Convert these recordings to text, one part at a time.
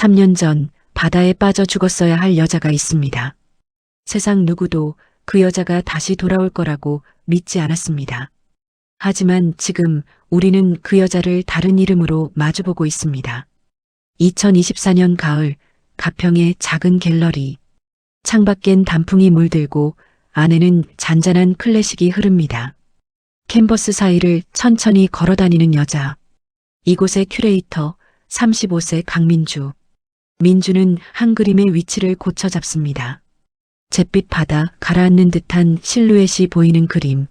3년 전 바다에 빠져 죽었어야 할 여자가 있습니다. 세상 누구도 그 여자가 다시 돌아올 거라고 믿지 않았습니다. 하지만 지금 우리는 그 여자를 다른 이름으로 마주보고 있습니다. 2024년 가을, 가평의 작은 갤러리. 창밖엔 단풍이 물들고 안에는 잔잔한 클래식이 흐릅니다. 캔버스 사이를 천천히 걸어다니는 여자. 이곳의 큐레이터 35세 강민주. 민주는 한 그림의 위치를 고쳐 잡습니다. 잿빛 바다 가라앉는 듯한 실루엣이 보이는 그림.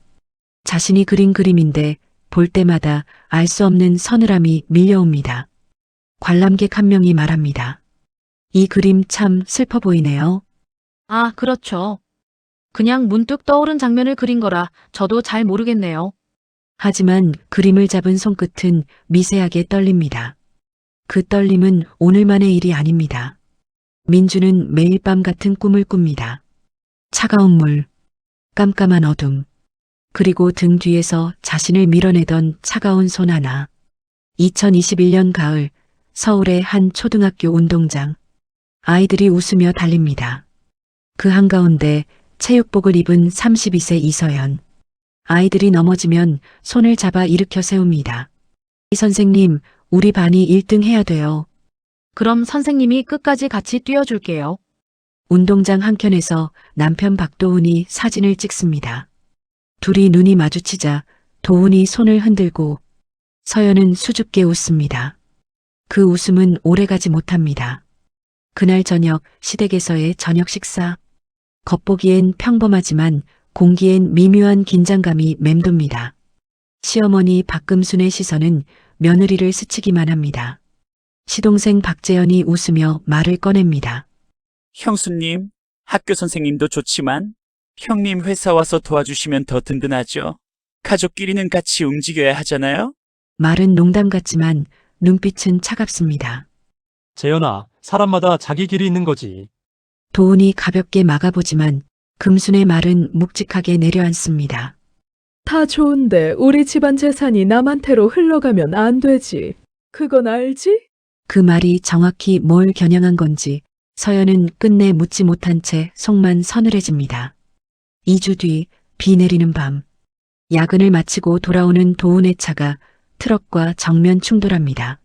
자신이 그린 그림인데 볼 때마다 알 수 없는 서늘함이 밀려옵니다. 관람객 한 명이 말합니다. 이 그림 참 슬퍼 보이네요. 아, 그렇죠. 그냥 문득 떠오른 장면을 그린 거라 저도 잘 모르겠네요. 하지만 그림을 잡은 손끝은 미세하게 떨립니다. 그 떨림은 오늘만의 일이 아닙니다. 민주는 매일 밤 같은 꿈을 꿉니다. 차가운 물, 깜깜한 어둠, 그리고 등 뒤에서 자신을 밀어내던 차가운 손 하나. 2021년 가을, 서울의 한 초등학교 운동장. 아이들이 웃으며 달립니다. 그 한가운데 체육복을 입은 32세 이서연. 아이들이 넘어지면 손을 잡아 일으켜 세웁니다. 이 선생님, 우리 반이 1등 해야 돼요. 그럼 선생님이 끝까지 같이 뛰어줄게요. 운동장 한켠에서 남편 박도훈이 사진을 찍습니다. 둘이 눈이 마주치자 도훈이 손을 흔들고 서연은 수줍게 웃습니다. 그 웃음은 오래가지 못합니다. 그날 저녁 시댁에서의 저녁 식사. 겉보기엔 평범하지만 공기엔 미묘한 긴장감이 맴돕니다. 시어머니 박금순의 시선은 며느리를 스치기만 합니다. 시동생 박재현이 웃으며 말을 꺼냅니다. 형수님, 학교 선생님도 좋지만 형님 회사 와서 도와주시면 더 든든하죠. 가족끼리는 같이 움직여야 하잖아요. 말은 농담 같지만 눈빛은 차갑습니다. 재현아, 사람마다 자기 길이 있는 거지. 도훈이 가볍게 막아보지만 금순의 말은 묵직하게 내려앉습니다. 다 좋은데 우리 집안 재산이 남한테로 흘러가면 안 되지. 그건 알지? 그 말이 정확히 뭘 겨냥한 건지 서연은 끝내 묻지 못한 채 속만 서늘해집니다. 2주 뒤 비 내리는 밤. 야근을 마치고 돌아오는 도훈의 차가 트럭과 정면 충돌합니다.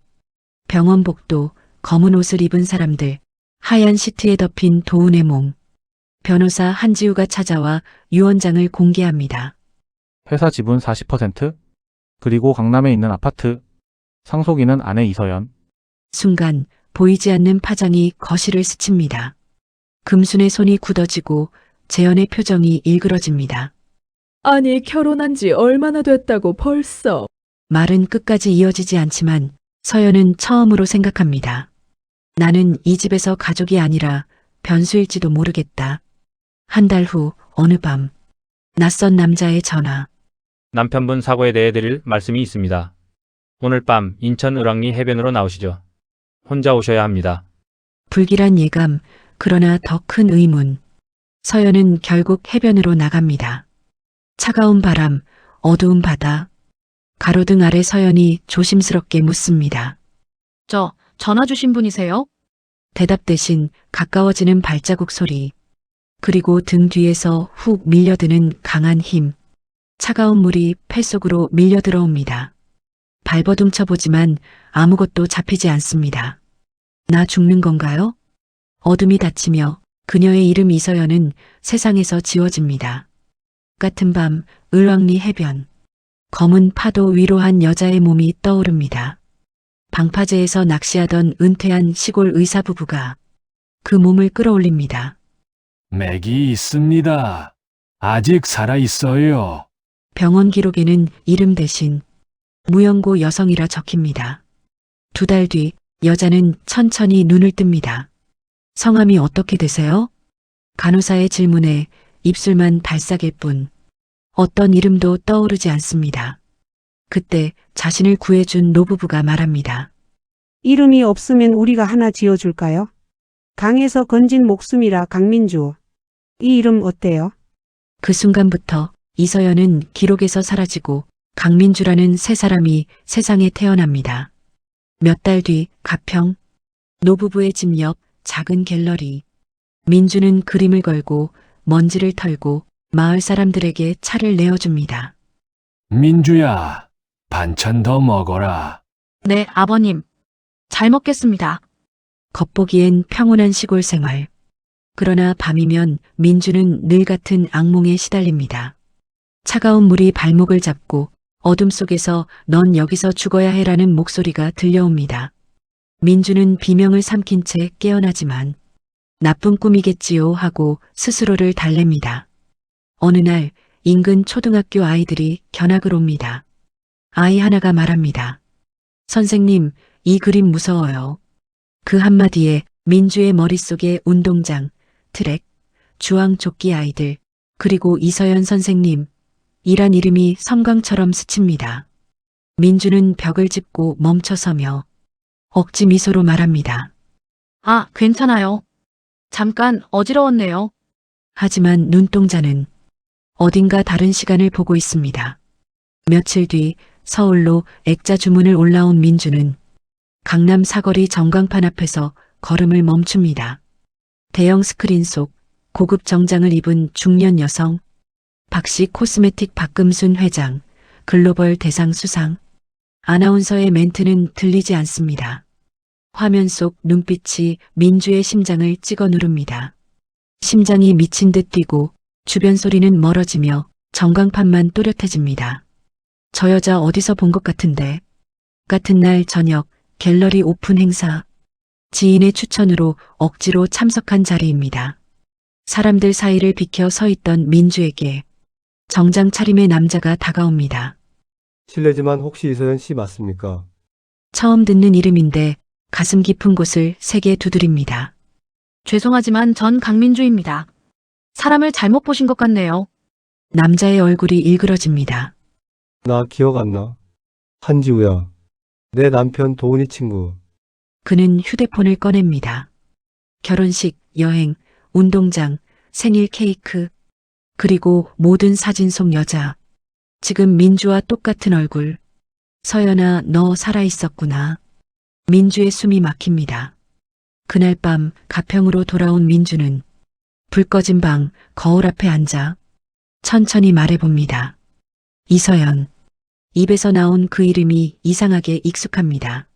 병원 복도, 검은 옷을 입은 사람들, 하얀 시트에 덮인 도훈의 몸. 변호사 한지우가 찾아와 유언장을 공개합니다. 회사 지분 40%, 그리고 강남에 있는 아파트, 상속인은 아내 이서연. 순간 보이지 않는 파장이 거실을 스칩니다. 금순의 손이 굳어지고 재현의 표정이 일그러집니다. 아니, 결혼한 지 얼마나 됐다고 벌써. 말은 끝까지 이어지지 않지만 서연은 처음으로 생각합니다. 나는 이 집에서 가족이 아니라 변수일지도 모르겠다. 한 달 후 어느 밤 낯선 남자의 전화. 남편분 사고에 대해 드릴 말씀이 있습니다. 오늘 밤 인천 을왕리 해변으로 나오시죠. 혼자 오셔야 합니다. 불길한 예감, 그러나 더 큰 의문. 서연은 결국 해변으로 나갑니다. 차가운 바람, 어두운 바다. 가로등 아래 서연이 조심스럽게 묻습니다. 저, 전화 주신 분이세요? 대답 대신 가까워지는 발자국 소리. 그리고 등 뒤에서 훅 밀려드는 강한 힘. 차가운 물이 폐 속으로 밀려 들어옵니다. 발버둥 쳐보지만 아무것도 잡히지 않습니다. 나 죽는 건가요? 어둠이 닫히며 그녀의 이름 이서연은 세상에서 지워집니다. 같은 밤 을왕리 해변. 검은 파도 위로 한 여자의 몸이 떠오릅니다. 방파제에서 낚시하던 은퇴한 시골 의사 부부가 그 몸을 끌어올립니다. 맥이 있습니다. 아직 살아있어요. 병원 기록에는 이름 대신 무연고 여성이라 적힙니다. 2달 뒤 여자는 천천히 눈을 뜹니다. 성함이 어떻게 되세요? 간호사의 질문에 입술만 달싹일 뿐 어떤 이름도 떠오르지 않습니다. 그때 자신을 구해준 노부부가 말합니다. 이름이 없으면 우리가 하나 지어줄까요? 강에서 건진 목숨이라 강민주. 이 이름 어때요? 그 순간부터 이서연은 기록에서 사라지고 강민주라는 새 사람이 세상에 태어납니다. 몇 달 뒤 가평. 노부부의 집 옆 작은 갤러리. 민주는 그림을 걸고 먼지를 털고 마을 사람들에게 차를 내어줍니다. 민주야, 반찬 더 먹어라. 네, 아버님. 잘 먹겠습니다. 겉보기엔 평온한 시골 생활. 그러나 밤이면 민주는 늘 같은 악몽에 시달립니다. 차가운 물이 발목을 잡고 어둠 속에서 넌 여기서 죽어야 해라는 목소리가 들려옵니다. 민주는 비명을 삼킨 채 깨어나지만 나쁜 꿈이겠지요 하고 스스로를 달랩니다. 어느 날 인근 초등학교 아이들이 견학을 옵니다. 아이 하나가 말합니다. 선생님, 이 그림 무서워요. 그 한마디에 민주의 머릿속에 운동장, 트랙, 주황조끼 아이들, 그리고 이서연 선생님, 이란 이름이 섬광처럼 스칩니다. 민주는 벽을 짚고 멈춰서며 억지 미소로 말합니다. 아, 괜찮아요. 잠깐 어지러웠네요. 하지만 눈동자는 어딘가 다른 시간을 보고 있습니다. 며칠 뒤 서울로 액자 주문을 올라온 민주는 강남 사거리 전광판 앞에서 걸음을 멈춥니다. 대형 스크린 속 고급 정장을 입은 중년 여성, 박씨 코스메틱 박금순 회장, 글로벌 대상 수상. 아나운서의 멘트는 들리지 않습니다. 화면 속 눈빛이 민주의 심장을 찍어 누릅니다. 심장이 미친 듯 뛰고 주변 소리는 멀어지며 전광판만 또렷해집니다. 저 여자 어디서 본 것 같은데. 같은 날 저녁 갤러리 오픈 행사. 지인의 추천으로 억지로 참석한 자리입니다. 사람들 사이를 비켜 서 있던 민주에게 정장 차림의 남자가 다가옵니다. 실례지만 혹시 이서연 씨 맞습니까? 처음 듣는 이름인데 가슴 깊은 곳을 세게 두드립니다. 죄송하지만 전 강민주입니다. 사람을 잘못 보신 것 같네요. 남자의 얼굴이 일그러집니다. 나 기억 안 나. 한지우야. 내 남편 도훈이 친구. 그는 휴대폰을 꺼냅니다. 결혼식, 여행, 운동장, 생일 케이크, 그리고 모든 사진 속 여자. 지금 민주와 똑같은 얼굴. 서연아, 너 살아있었구나. 민주의 숨이 막힙니다. 그날 밤 가평으로 돌아온 민주는 불 꺼진 방 거울 앞에 앉아 천천히 말해봅니다. 이서연. 입에서 나온 그 이름이 이상하게 익숙합니다.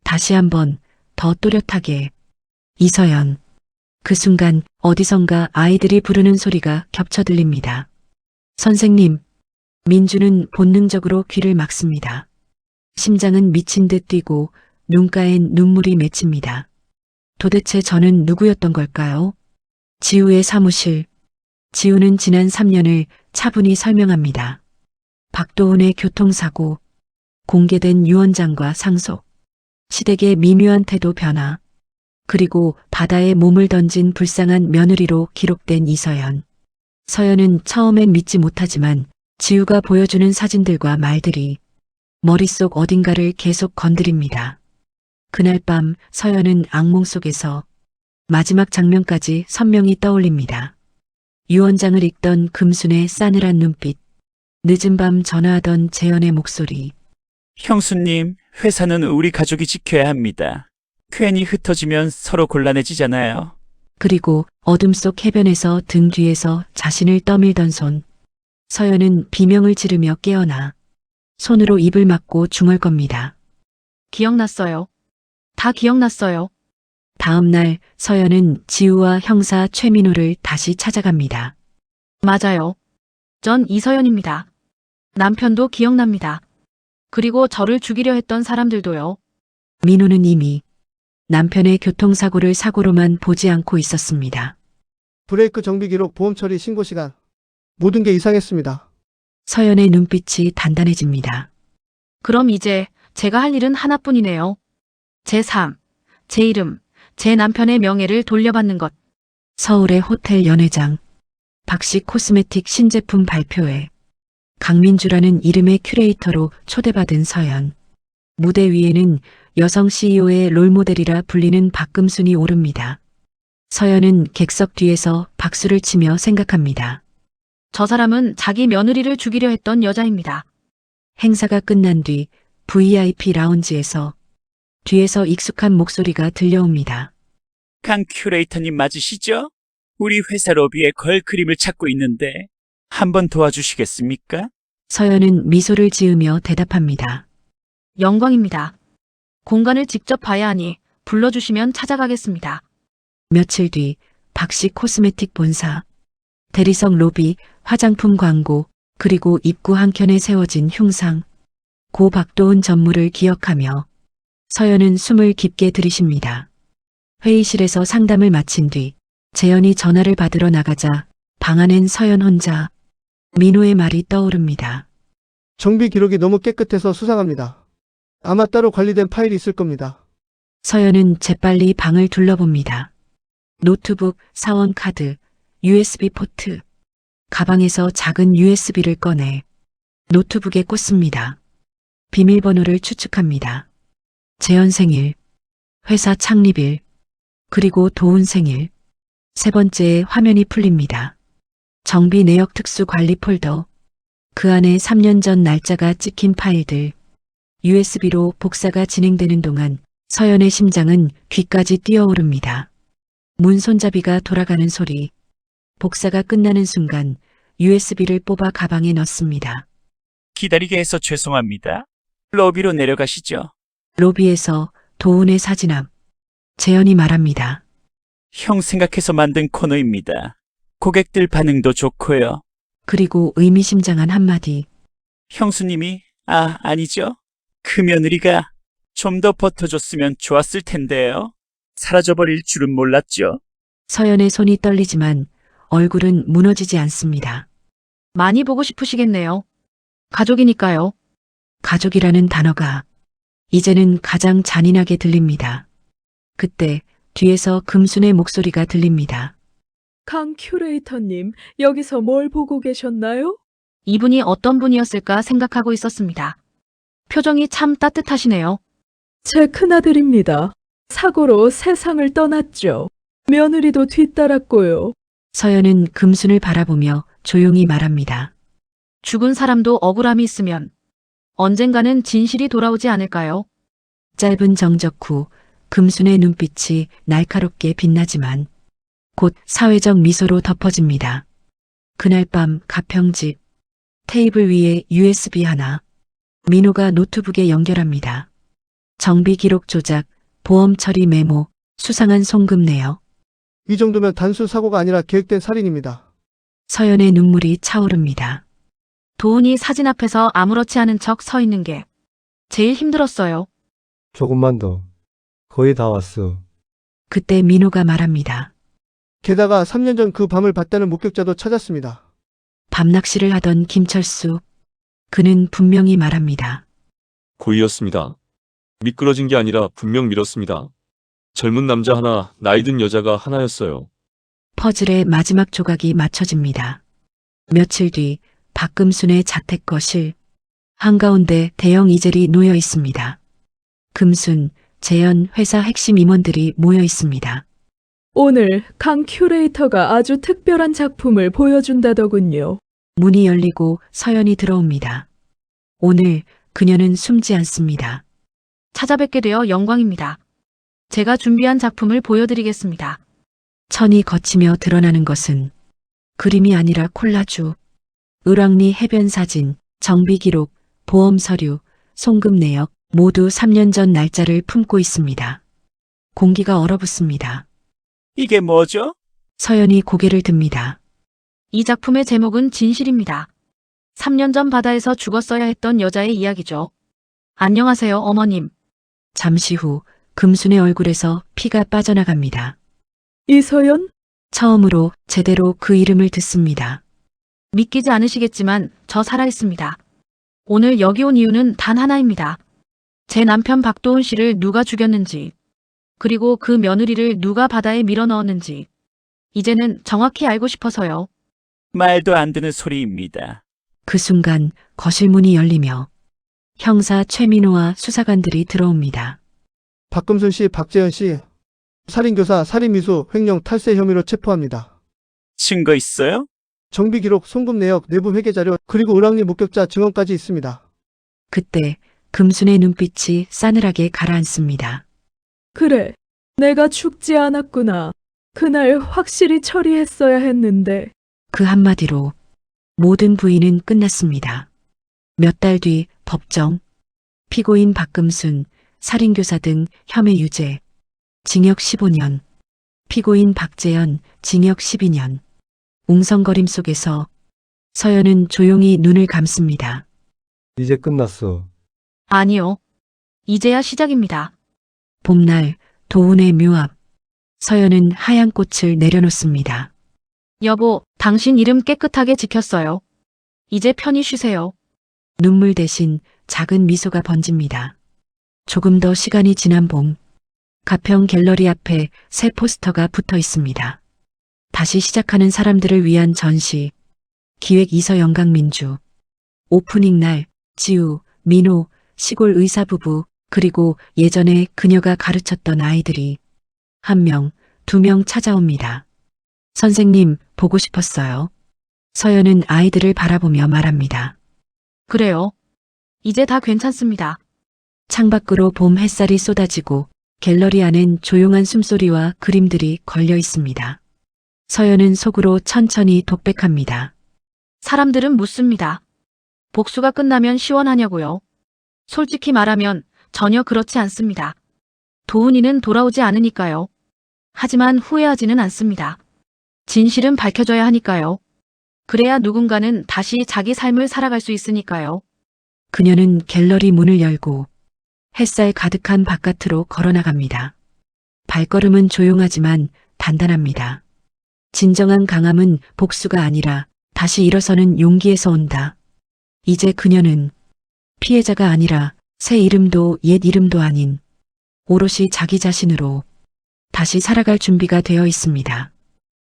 다시 한번 더 또렷하게. 이서연. 그 순간 어디선가 아이들이 부르는 소리가 겹쳐 들립니다. 선생님. 민주는 본능적으로 귀를 막습니다. 심장은 미친 듯 뛰고 눈가엔 눈물이 맺힙니다. 도대체 저는 누구였던 걸까요? 지우의 사무실. 지우는 지난 3년을 차분히 설명합니다. 박도훈의 교통사고, 공개된 유언장과 상속, 시댁의 미묘한 태도 변화, 그리고 바다에 몸을 던진 불쌍한 며느리로 기록된 이서연. 서연은 처음엔 믿지 못하지만 지우가 보여주는 사진들과 말들이 머릿속 어딘가를 계속 건드립니다. 그날 밤 서연은 악몽 속에서 마지막 장면까지 선명히 떠올립니다. 유언장을 읽던 금순의 싸늘한 눈빛, 늦은 밤 전화하던 재현의 목소리. 형수님, 회사는 우리 가족이 지켜야 합니다. 괜히 흩어지면 서로 곤란해지잖아요. 그리고 어둠 속 해변에서 등 뒤에서 자신을 떠밀던 손. 서연은 비명을 지르며 깨어나 손으로 입을 막고 중얼겁니다. 기억났어요. 다 기억났어요. 다음 날 서연은 지우와 형사 최민호를 다시 찾아갑니다. 맞아요. 전 이서연입니다. 남편도 기억납니다. 그리고 저를 죽이려 했던 사람들도요. 민호는 이미 남편의 교통사고를 사고로만 보지 않고 있었습니다. 브레이크 정비 기록, 보험 처리, 신고 시간. 모든 게 이상했습니다. 서연의 눈빛이 단단해집니다. 그럼 이제 제가 할 일은 하나뿐이네요. 제 삶, 제 이름, 제 남편의 명예를 돌려받는 것. 서울의 호텔 연회장, 박씨 코스메틱 신제품 발표회, 강민주라는 이름의 큐레이터로 초대받은 서연. 무대 위에는 여성 CEO의 롤모델이라 불리는 박금순이 오릅니다. 서연은 객석 뒤에서 박수를 치며 생각합니다. 저 사람은 자기 며느리를 죽이려 했던 여자입니다. 행사가 끝난 뒤 VIP 라운지에서 뒤에서 익숙한 목소리가 들려옵니다. 강 큐레이터님 맞으시죠? 우리 회사 로비에 걸 그림을 찾고 있는데 한번 도와주시겠습니까? 서연은 미소를 지으며 대답합니다. 영광입니다. 공간을 직접 봐야 하니 불러주시면 찾아가겠습니다. 며칠 뒤 박씨 코스메틱 본사, 대리석 로비, 화장품 광고, 그리고 입구 한켠에 세워진 흉상. 고 박도훈 전무를 기억하며 서연은 숨을 깊게 들이쉽니다. 회의실에서 상담을 마친 뒤 재현이 전화를 받으러 나가자 방 안엔 서연 혼자. 민호의 말이 떠오릅니다. 정비 기록이 너무 깨끗해서 수상합니다. 아마 따로 관리된 파일이 있을 겁니다. 서연은 재빨리 방을 둘러봅니다. 노트북, 사원 카드, USB 포트. 가방에서 작은 USB를 꺼내 노트북에 꽂습니다. 비밀번호를 추측합니다. 재현 생일, 회사 창립일, 그리고 도훈 생일. 세 번째에 화면이 풀립니다. 정비 내역 특수 관리 폴더. 그 안에 3년 전 날짜가 찍힌 파일들. USB로 복사가 진행되는 동안 서연의 심장은 귀까지 뛰어오릅니다. 문 손잡이가 돌아가는 소리. 복사가 끝나는 순간 USB를 뽑아 가방에 넣습니다. 기다리게 해서 죄송합니다. 로비로 내려가시죠. 로비에서 도훈의 사진 앞. 재현이 말합니다. 형 생각해서 만든 코너입니다. 고객들 반응도 좋고요. 그리고 의미심장한 한마디. 형수님이, 아니죠. 그 며느리가 좀 더 버텨줬으면 좋았을 텐데요. 사라져버릴 줄은 몰랐죠. 서연의 손이 떨리지만 얼굴은 무너지지 않습니다. 많이 보고 싶으시겠네요. 가족이니까요. 가족이라는 단어가 이제는 가장 잔인하게 들립니다. 그때 뒤에서 금순의 목소리가 들립니다. 강 큐레이터님, 여기서 뭘 보고 계셨나요? 이분이 어떤 분이었을까 생각하고 있었습니다. 표정이 참 따뜻하시네요. 제 큰아들입니다. 사고로 세상을 떠났죠. 며느리도 뒤따랐고요. 서연은 금순을 바라보며 조용히 말합니다. 죽은 사람도 억울함이 있으면 언젠가는 진실이 돌아오지 않을까요? 짧은 정적 후 금순의 눈빛이 날카롭게 빛나지만 곧 사회적 미소로 덮어집니다. 그날 밤 가평집. 테이블 위에 USB 하나. 민호가 노트북에 연결합니다. 정비 기록 조작, 보험 처리 메모, 수상한 송금 내역. 이 정도면 단순 사고가 아니라 계획된 살인입니다. 서연의 눈물이 차오릅니다. 도훈이 사진 앞에서 아무렇지 않은 척 서 있는 게 제일 힘들었어요. 조금만 더. 거의 다 왔어. 그때 민호가 말합니다. 게다가 3년 전 그 밤을 봤다는 목격자도 찾았습니다. 밤낚시를 하던 김철수. 그는 분명히 말합니다. 고의였습니다. 미끄러진 게 아니라 분명 밀었습니다. 젊은 남자 하나, 나이 든 여자가 하나였어요. 퍼즐의 마지막 조각이 맞춰집니다. 며칠 뒤 박금순의 자택 거실. 한가운데 대형 이젤이 놓여 있습니다. 금순, 재현 회사 핵심 임원들이 모여 있습니다. 오늘 강 큐레이터가 아주 특별한 작품을 보여준다더군요. 문이 열리고 서연이 들어옵니다. 오늘 그녀는 숨지 않습니다. 찾아뵙게 되어 영광입니다. 제가 준비한 작품을 보여드리겠습니다. 천이 거치며 드러나는 것은 그림이 아니라 콜라주. 을왕리 해변 사진, 정비 기록, 보험 서류, 송금 내역 모두 3년 전 날짜를 품고 있습니다. 공기가 얼어붙습니다. 이게 뭐죠? 서연이 고개를 듭니다. 이 작품의 제목은 진실입니다. 3년 전 바다에서 죽었어야 했던 여자의 이야기죠. 안녕하세요, 어머님. 잠시 후 금순의 얼굴에서 피가 빠져나갑니다. 이서연? 처음으로 제대로 그 이름을 듣습니다. 믿기지 않으시겠지만 저 살아있습니다. 오늘 여기 온 이유는 단 하나입니다. 제 남편 박도훈 씨를 누가 죽였는지, 그리고 그 며느리를 누가 바다에 밀어넣었는지 이제는 정확히 알고 싶어서요. 말도 안 되는 소리입니다. 그 순간 거실 문이 열리며 형사 최민호와 수사관들이 들어옵니다. 박금순 씨, 박재현 씨, 살인교사, 살인미수, 횡령, 탈세 혐의로 체포합니다. 증거 있어요? 정비 기록, 송금 내역, 내부 회계 자료, 그리고 을왕리 목격자 증언까지 있습니다. 그때 금순의 눈빛이 싸늘하게 가라앉습니다. 그래, 내가 죽지 않았구나. 그날 확실히 처리했어야 했는데. 그 한마디로 모든 부인은 끝났습니다. 몇 달 뒤 법정, 피고인 박금순, 살인교사 등 혐의 유죄, 징역 15년, 피고인 박재현, 징역 12년. 웅성거림 속에서 서연은 조용히 눈을 감습니다. 이제 끝났어. 아니요. 이제야 시작입니다. 봄날 도운의 묘앞, 서연은 하얀 꽃을 내려놓습니다. 여보, 당신 이름 깨끗하게 지켰어요. 이제 편히 쉬세요. 눈물 대신 작은 미소가 번집니다. 조금 더 시간이 지난 봄, 가평 갤러리 앞에 새 포스터가 붙어 있습니다. 다시 시작하는 사람들을 위한 전시, 기획 이서 영강민주, 오프닝 날 지우, 민호, 시골 의사 부부, 그리고 예전에 그녀가 가르쳤던 아이들이 1명, 2명 찾아옵니다. 선생님, 보고 싶었어요. 서연은 아이들을 바라보며 말합니다. 그래요. 이제 다 괜찮습니다. 창밖으로 봄 햇살이 쏟아지고 갤러리 안엔 조용한 숨소리와 그림들이 걸려 있습니다. 서연은 속으로 천천히 독백합니다. 사람들은 묻습니다. 복수가 끝나면 시원하냐고요. 솔직히 말하면 전혀 그렇지 않습니다. 도훈이는 돌아오지 않으니까요. 하지만 후회하지는 않습니다. 진실은 밝혀져야 하니까요. 그래야 누군가는 다시 자기 삶을 살아갈 수 있으니까요. 그녀는 갤러리 문을 열고 햇살 가득한 바깥으로 걸어나갑니다. 발걸음은 조용하지만 단단합니다. 진정한 강함은 복수가 아니라 다시 일어서는 용기에서 온다. 이제 그녀는 피해자가 아니라 새 이름도 옛 이름도 아닌 오롯이 자기 자신으로 다시 살아갈 준비가 되어 있습니다.